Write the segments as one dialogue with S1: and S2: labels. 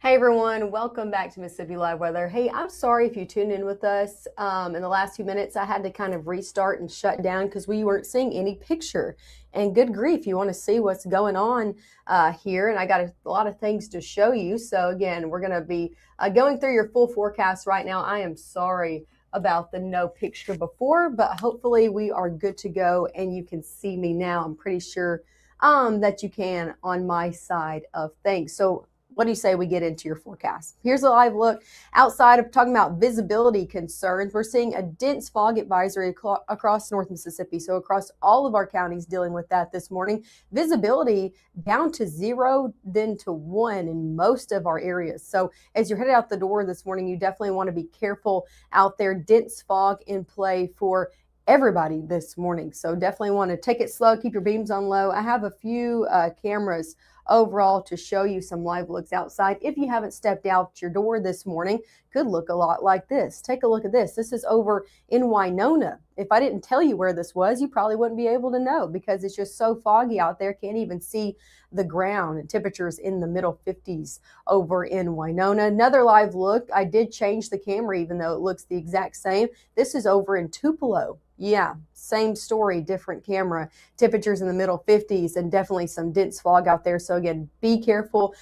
S1: Hey everyone, welcome back to Mississippi Live Weather. Hey, I'm sorry if you tuned in with us in the last few minutes. I had to kind of restart and shut down because we weren't seeing any picture. And good grief, you want to see what's going on here. And I got a lot of things to show you. So again, we're going to be going through your full forecast right now. I am sorry about the no picture before, but hopefully we are good to go and you can see me now. I'm pretty sure that you can on my side of things. So what do you say we get into your forecast? Here's a live look outside of talking about visibility concerns. We're seeing a dense fog advisory across North Mississippi. So across all of our counties dealing with that this morning. Visibility down to 0, then to 1 in most of our areas. So as you're headed out the door this morning, you definitely want to be careful out there. Dense fog in play for everybody this morning. So definitely want to take it slow, keep your beams on low. I have a few cameras overall to show you some live looks outside. If you haven't stepped out your door this morning, could look a lot like this. Take a look at this. This is over in Winona. If I didn't tell you where this was, you probably wouldn't be able to know because it's just so foggy out there. Can't even see the ground. And temperatures in the middle 50s over in Winona. Another live look. I did change the camera even though it looks the exact same. This is over in Tupelo. Yeah, same story, different camera. Temperatures in the middle 50s and definitely some dense fog out there. So again, be careful.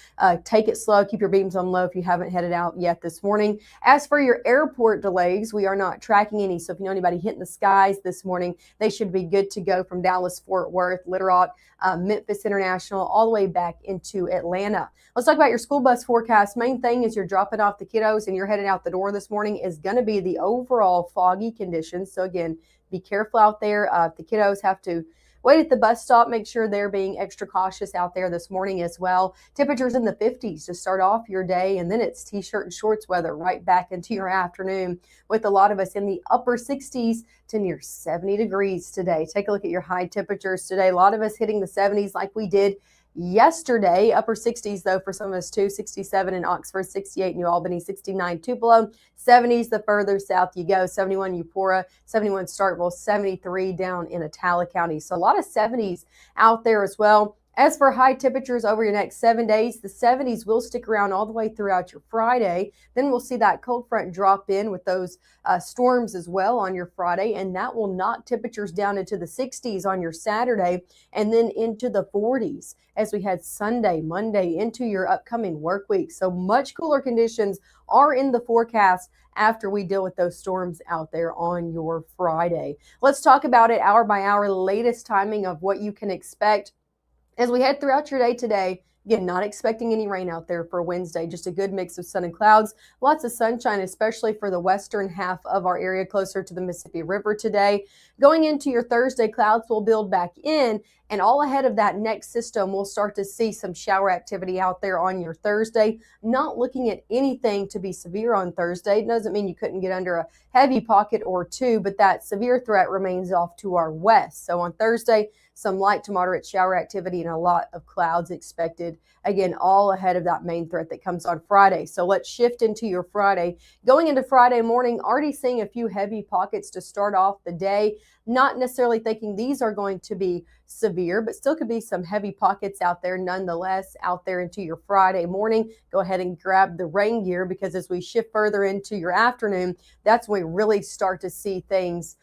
S1: Take it slow. Keep your beams on low if you haven't headed out yet this morning. As for your airport delays, we are not tracking any. So if you know anybody hitting the skies this morning, they should be good to go from Dallas, Fort Worth, Little Rock, Memphis International, all the way back into Atlanta. Let's talk about your school bus forecast. Main thing is you're dropping off the kiddos and you're heading out the door this morning is going to be the overall foggy conditions. So again, be careful out there. If the kiddos have to wait at the bus stop, make sure they're being extra cautious out there this morning as well. Temperatures in the 50s to start off your day, and then it's t-shirt and shorts weather right back into your afternoon with a lot of us in the upper 60s to near 70 degrees today. Take a look at your high temperatures today. A lot of us hitting the 70s like we did yesterday. Upper 60s though for some of us too. 67 in Oxford, 68 New Albany, 69 Tupelo, 70s the further south you go. 71 Eupora, 71 Starkville, 73 down in Attala County. So a lot of 70s out there as well. As for high temperatures over your next 7 days, the 70s will stick around all the way throughout your Friday. Then we'll see that cold front drop in with those storms as well on your Friday, and that will knock temperatures down into the 60s on your Saturday and then into the 40s as we head Sunday, Monday into your upcoming work week. So much cooler conditions are in the forecast after we deal with those storms out there on your Friday. Let's talk about it hour by hour, latest timing of what you can expect as we head throughout your day today. Again, not expecting any rain out there for Wednesday, just a good mix of sun and clouds. Lots of sunshine, especially for the western half of our area closer to the Mississippi River today. Going into your Thursday, clouds will build back in, and all ahead of that next system, we'll start to see some shower activity out there on your Thursday. Not looking at anything to be severe on Thursday. It doesn't mean you couldn't get under a heavy pocket or two, but that severe threat remains off to our west. So on Thursday, some light to moderate shower activity and a lot of clouds expected. Again, all ahead of that main threat that comes on Friday. So let's shift into your Friday. Going into Friday morning, already seeing a few heavy pockets to start off the day. Not necessarily thinking these are going to be severe, but still could be some heavy pockets out there nonetheless out there into your Friday morning. Go ahead and grab the rain gear because as we shift further into your afternoon, that's when we really start to see things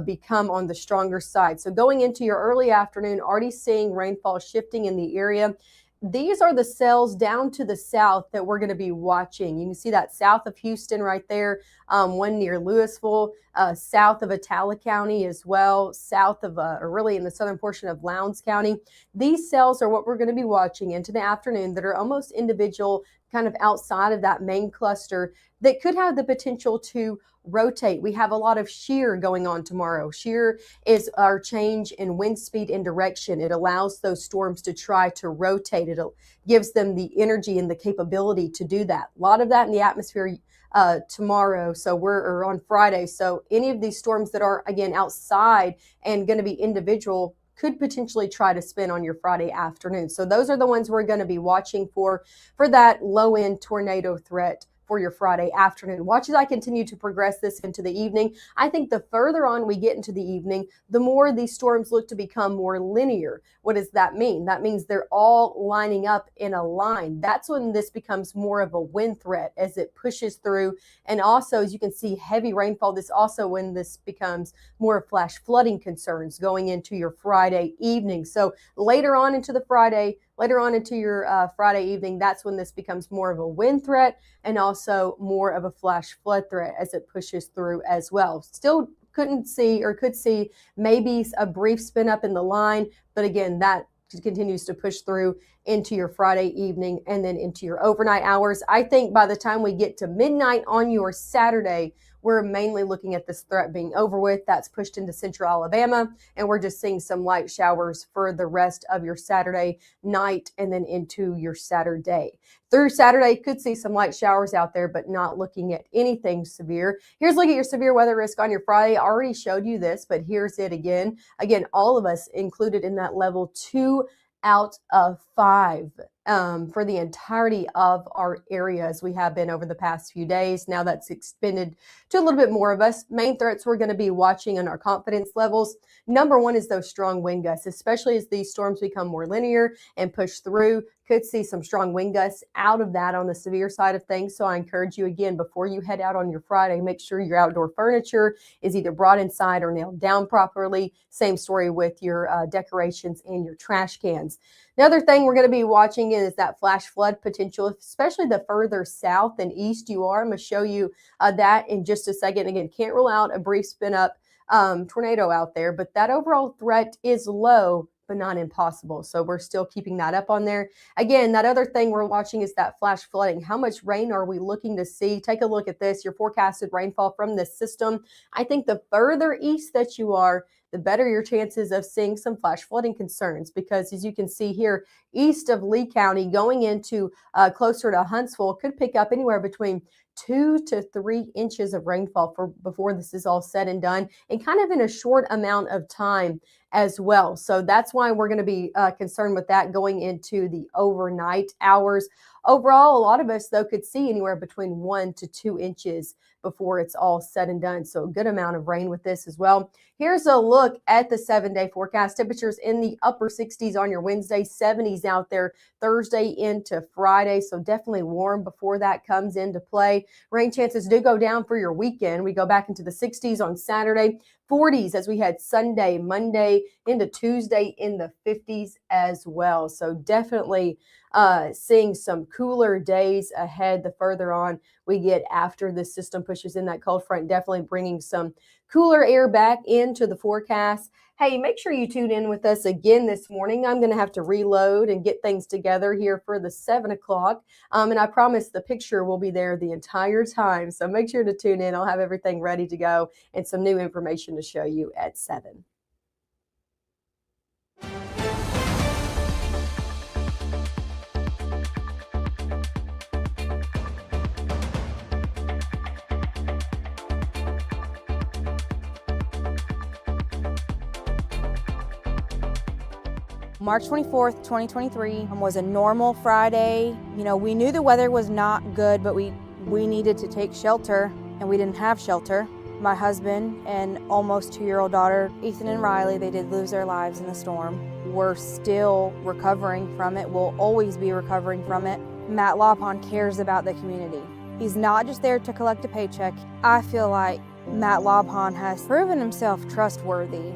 S1: become on the stronger side. So going into your early afternoon, already seeing rainfall shifting in the area. These are the cells down to the south that we're going to be watching. You can see that south of Houston right there, one near Louisville, south of Attala County as well, south of, or really in the southern portion of Lowndes County. These cells are what we're going to be watching into the afternoon that are almost individual, kind of outside of that main cluster that could have the potential to rotate. We have a lot of shear going on tomorrow. Shear is our change in wind speed and direction. It allows those storms to try to rotate. It gives them the energy and the capability to do that. A lot of that in the atmosphere tomorrow. So we're on Friday. So any of these storms that are, again, outside and going to be individual could potentially try to spin on your Friday afternoon. So those are the ones we're going to be watching for that low-end tornado threat for your Friday afternoon. Watch as I continue to progress this into the evening. I think the further on we get into the evening, the more these storms look to become more linear. What does that mean? That means they're all lining up in a line. That's when this becomes more of a wind threat as it pushes through. And also, as you can see, heavy rainfall. This also when this becomes more flash flooding concerns going into your Friday evening. So later on into your Friday evening, that's when this becomes more of a wind threat and also more of a flash flood threat as it pushes through as well. Still could see maybe a brief spin up in the line, but again, that continues to push through into your Friday evening and then into your overnight hours. I think by the time we get to midnight on your Saturday, we're mainly looking at this threat being over with. That's pushed into central Alabama, and we're just seeing some light showers for the rest of your Saturday night and then into your Saturday. Through Saturday, could see some light showers out there, but not looking at anything severe. Here's a look at your severe weather risk on your Friday. I already showed you this, but here's it again. Again, all of us included in that level 2 out of 5 for the entirety of our area as we have been over the past few days. Now that's expanded to a little bit more of us. Main threats we're going to be watching on our confidence levels. Number one is those strong wind gusts, especially as these storms become more linear and push through. Could see some strong wind gusts out of that on the severe side of things. So I encourage you again, before you head out on your Friday, make sure your outdoor furniture is either brought inside or nailed down properly. Same story with your decorations and your trash cans. Another thing we're going to be watching is that flash flood potential, especially the further south and east you are. I'm going to show you that in just a second. Again, can't rule out a brief spin up tornado out there, but that overall threat is low, but not impossible. So we're still keeping that up on there. Again, that other thing we're watching is that flash flooding. How much rain are we looking to see? Take a look at this, your forecasted rainfall from this system. I think the further east that you are, the better your chances of seeing some flash flooding concerns, because as you can see here, east of Lee County going into closer to Huntsville could pick up anywhere between 2 to 3 inches of rainfall before this is all said and done, and kind of in a short amount of time as well. So that's why we're going to be concerned with that going into the overnight hours. Overall, a lot of us, though, could see anywhere between 1 to 2 inches before it's all said and done. So a good amount of rain with this as well. Here's a look at the 7-day forecast. Temperatures in the upper 60s on your Wednesday, 70s out there Thursday into Friday. So definitely warm before that comes into play. Rain chances do go down for your weekend. We go back into the 60s on Saturday, 40s as we had Sunday, Monday into Tuesday in the 50s as well. So definitely seeing some cooler days ahead the further on we get after the system pushes in that cold front, definitely bringing some cooler air back into the forecast. Hey, make sure you tune in with us again this morning. I'm going to have to reload and get things together here for the 7 o'clock. And I promise the picture will be there the entire time. So make sure to tune in. I'll have everything ready to go and some new information to show you at 7.
S2: March 24th, 2023 was a normal Friday. You know, we knew the weather was not good, but we needed to take shelter, and we didn't have shelter. My husband and almost 2-year-old daughter, Ethan and Riley, they did lose their lives in the storm. We're still recovering from it. We'll always be recovering from it. Matt Lawpon cares about the community. He's not just there to collect a paycheck. I feel like Matt Lawpon has proven himself trustworthy